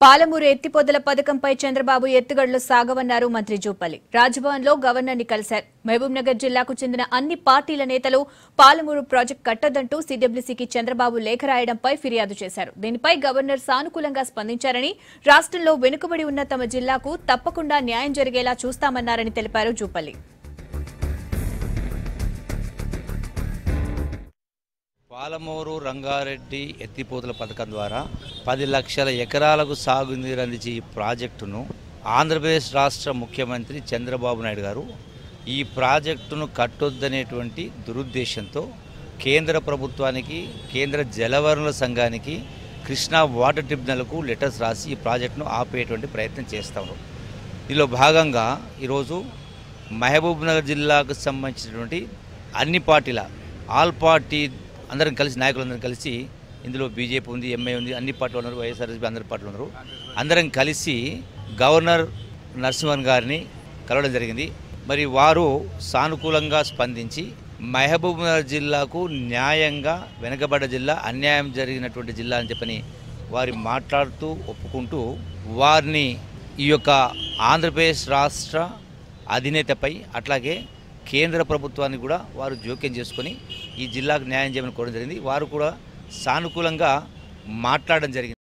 పాలమూరు ఎత్తిపోతల పథకంపై చంద్రబాబు ఎత్తుగడలు సాగవన్నారు మంత్రి జూపల్లి. రాజ్భవన్లో గవర్నర్ని కలిశారు. మహబూబ్నగర్ జిల్లాకు చెందిన అన్ని పార్టీల నేతలు పాలమూరు ప్రాజెక్టు కట్టొద్దంటూ సీడబ్ల్యూసీకి చంద్రబాబు లేఖ రాయడంపై ఫిర్యాదు చేశారు. దీనిపై గవర్నర్ సానుకూలంగా స్పందించారని, రాష్ట్రంలో వెనుకబడి ఉన్న తమ జిల్లాకు తప్పకుండా న్యాయం జరిగేలా చూస్తామన్నారని తెలిపారు జూపల్లి. పాలమూరు రంగారెడ్డి ఎత్తిపోతల పథకం ద్వారా 10 లక్షల ఎకరాలకు సాగునీరు అందించే ఈ ప్రాజెక్టును ఆంధ్రప్రదేశ్ రాష్ట్ర ముఖ్యమంత్రి చంద్రబాబు నాయుడు గారు ఈ ప్రాజెక్టును కట్టొద్దనేటువంటి దురుద్దేశంతో కేంద్ర ప్రభుత్వానికి, కేంద్ర జలవనరుల సంఘానికి, కృష్ణా వాటర్ ట్రిబ్యునల్కు లెటర్స్ రాసి ఈ ప్రాజెక్టును ఆపేటువంటి ప్రయత్నం చేస్తాము. దీనిలో భాగంగా ఈరోజు మహబూబ్నగర్ జిల్లాకు సంబంధించినటువంటి అన్ని పార్టీల ఆల్ పార్టీ అందరం కలిసి, నాయకులందరం కలిసి, ఇందులో బీజేపీ ఉంది, ఎంఐ ఉంది, అన్ని పార్టీలు ఉన్నారు, వైఎస్ఆర్సీపీ అందరి పార్టీలు ఉన్నారు, అందరం కలిసి గవర్నర్ నరసింహన్ గారిని కలవడం జరిగింది. మరి వారు సానుకూలంగా స్పందించి మహబూబ్నగర్ జిల్లాకు న్యాయంగా వెనుకబడ్డ జిల్లా, అన్యాయం జరిగినటువంటి జిల్లా అని చెప్పని వారి మాట్లాడుతూ ఒప్పుకుంటూ వారిని ఈ యొక్క ఆంధ్రప్రదేశ్ రాష్ట్ర అధినేతపై అట్లాగే కేంద్ర ప్రభుత్వాన్ని కూడా వారు జోక్యం చేసుకొని ఈ జిల్లాకు న్యాయం చేయమని కోరడం జరిగింది. వారు కూడా సానుకూలంగా మాట్లాడడం జరిగింది.